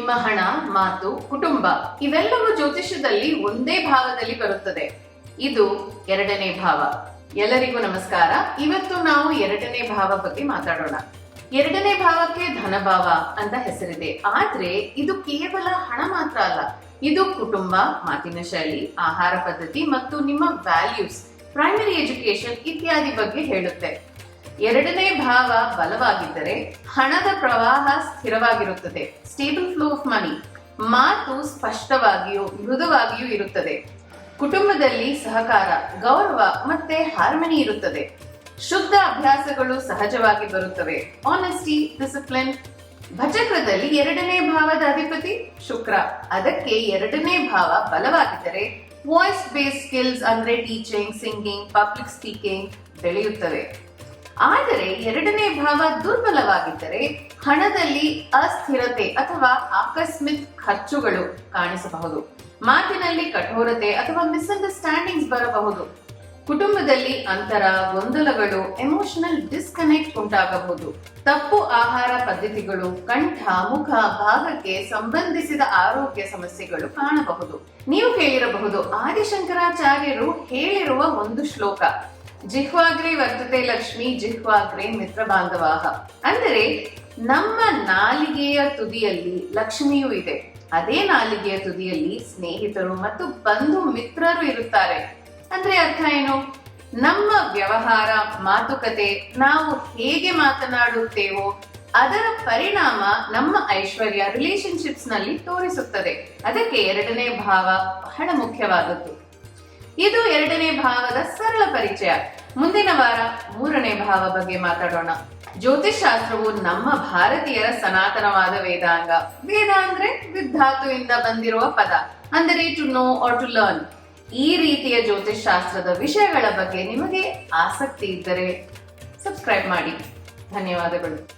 ನಿಮ್ಮ ಹಣ, ಮಾತು, ಕುಟುಂಬ ಇವೆಲ್ಲವೂ ಜ್ಯೋತಿಷ್ಯದಲ್ಲಿ ಒಂದೇ ಭಾವದಲ್ಲಿ ಬರುತ್ತದೆ. ಇದು ಎರಡನೇ ಭಾವ. ಎಲ್ಲರಿಗೂ ನಮಸ್ಕಾರ. ಇವತ್ತು ನಾವು ಎರಡನೇ ಭಾವ ಬಗ್ಗೆ ಮಾತಾಡೋಣ. ಎರಡನೇ ಭಾವಕ್ಕೆ ಧನಭಾವ ಅಂತ ಹೆಸರಿದೆ. ಆದ್ರೆ ಇದು ಕೇವಲ ಹಣ ಮಾತ್ರ ಅಲ್ಲ, ಇದು ಕುಟುಂಬ, ಮಾತಿನ ಶೈಲಿ, ಆಹಾರ ಪದ್ಧತಿ ಮತ್ತು ನಿಮ್ಮ ವ್ಯಾಲ್ಯೂಸ್, ಪ್ರೈಮರಿ ಎಜುಕೇಶನ್ ಇತ್ಯಾದಿ ಬಗ್ಗೆ ಹೇಳುತ್ತೆ. ಎರಡನೇ ಭಾವ ಬಲವಾಗಿದ್ದರೆ ಹಣದ ಪ್ರವಾಹ ಸ್ಥಿರವಾಗಿರುತ್ತದೆ, ಸ್ಟೇಬಲ್ ಫ್ಲೋ ಆಫ್ ಮನಿ. ಮಾತು ಸ್ಪಷ್ಟವಾಗಿಯೂ ಮೃದುವಾಗಿಯೂ ಇರುತ್ತದೆ. ಕುಟುಂಬದಲ್ಲಿ ಸಹಕಾರ, ಗೌರವ ಮತ್ತೆ ಹಾರ್ಮನಿ ಇರುತ್ತದೆ. ಶುದ್ಧ ಅಭ್ಯಾಸಗಳು ಸಹಜವಾಗಿ ಬರುತ್ತವೆ, ಆನೆಸ್ಟಿ, ಡಿಸಿಪ್ಲಿನ್. ಭಚಕ್ರದಲ್ಲಿ ಎರಡನೇ ಭಾವದ ಅಧಿಪತಿ ಶುಕ್ರ. ಅದಕ್ಕೆ ಎರಡನೇ ಭಾವ ಬಲವಾಗಿದ್ದರೆ ವಾಯ್ಸ್ ಬೇಸ್ಡ್ ಸ್ಕಿಲ್ಸ್ ಅಂದ್ರೆ ಟೀಚಿಂಗ್, ಸಿಂಗಿಂಗ್, ಪಬ್ಲಿಕ್ ಸ್ಪೀಕಿಂಗ್ ಬೆಳೆಯುತ್ತವೆ. ಆದರೆ ಎರಡನೇ ಭಾವ ದುರ್ಬಲವಾಗಿದ್ದರೆ ಹಣದಲ್ಲಿ ಅಸ್ಥಿರತೆ ಅಥವಾ ಆಕಸ್ಮಿಕ ಖರ್ಚುಗಳು ಕಾಣಿಸಬಹುದು. ಮಾತಿನಲ್ಲಿ ಕಠೋರತೆ ಅಥವಾ ಮಿಸ್ಅಂಡರ್ಸ್ಟ್ಯಾಂಡಿಂಗ್ಸ್ ಬರಬಹುದು. ಕುಟುಂಬದಲ್ಲಿ ಅಂತರ, ಗೊಂದಲಗಳು, ಎಮೋಷನಲ್ ಡಿಸ್ಕನೆಕ್ಟ್ ಉಂಟಾಗಬಹುದು. ತಪ್ಪು ಆಹಾರ ಪದ್ಧತಿಗಳು, ಕಂಠ, ಮುಖ ಭಾಗಕ್ಕೆ ಸಂಬಂಧಿಸಿದ ಆರೋಗ್ಯ ಸಮಸ್ಯೆಗಳು ಕಾಣಬಹುದು. ನೀವು ಕೇಳಿರಬಹುದು, ಆದಿಶಂಕರಾಚಾರ್ಯರು ಹೇಳಿರುವ ಒಂದು ಶ್ಲೋಕ, ಜಿಹ್ವಾಗ್ರೆ ವರ್ತತೆ ಲಕ್ಷ್ಮಿ, ಜಿಹ್ವಾಗ್ರೆ ಮಿತ್ರ ಬಾಂಧವಾಹ. ಅಂದರೆ ನಮ್ಮ ನಾಲಿಗೆಯ ತುದಿಯಲ್ಲಿ ಲಕ್ಷ್ಮಿಯೂ ಇದೆ, ಅದೇ ನಾಲಿಗೆಯ ತುದಿಯಲ್ಲಿ ಸ್ನೇಹಿತರು ಮತ್ತು ಬಂಧು ಮಿತ್ರರು ಇರುತ್ತಾರೆ. ಅಂದ್ರೆ ಅರ್ಥ ಏನು? ನಮ್ಮ ವ್ಯವಹಾರ, ಮಾತುಕತೆ, ನಾವು ಹೇಗೆ ಮಾತನಾಡುತ್ತೇವೋ ಅದರ ಪರಿಣಾಮ ನಮ್ಮ ಐಶ್ವರ್ಯ, ರಿಲೇಶನ್ಶಿಪ್ಸ್ ನಲ್ಲಿ ತೋರಿಸುತ್ತದೆ. ಅದಕ್ಕೆ ಎರಡನೇ ಭಾವ ಬಹಳ ಮುಖ್ಯವಾದದ್ದು. ಇದು ಎರಡನೇ ಭಾವದ ಸರಳ ಪರಿಚಯ. ಮುಂದಿನ ವಾರ ಮೂರನೇ ಭಾವ ಬಗ್ಗೆ ಮಾತಾಡೋಣ. ಜ್ಯೋತಿಷ್ ಶಾಸ್ತ್ರವು ನಮ್ಮ ಭಾರತೀಯರ ಸನಾತನವಾದ ವೇದಾಂಗ. ವೇದ ಅಂದ್ರೆ ವಿಧಾತುವಿಂದ ಬಂದಿರುವ ಪದ, ಅಂದರೆ to know or to learn. ಈ ರೀತಿಯ ಜ್ಯೋತಿಷ್ ಶಾಸ್ತ್ರದ ವಿಷಯಗಳ ಬಗ್ಗೆ ನಿಮಗೆ ಆಸಕ್ತಿ ಇದ್ದರೆ ಸಬ್ಸ್ಕ್ರೈಬ್ ಮಾಡಿ. ಧನ್ಯವಾದಗಳು.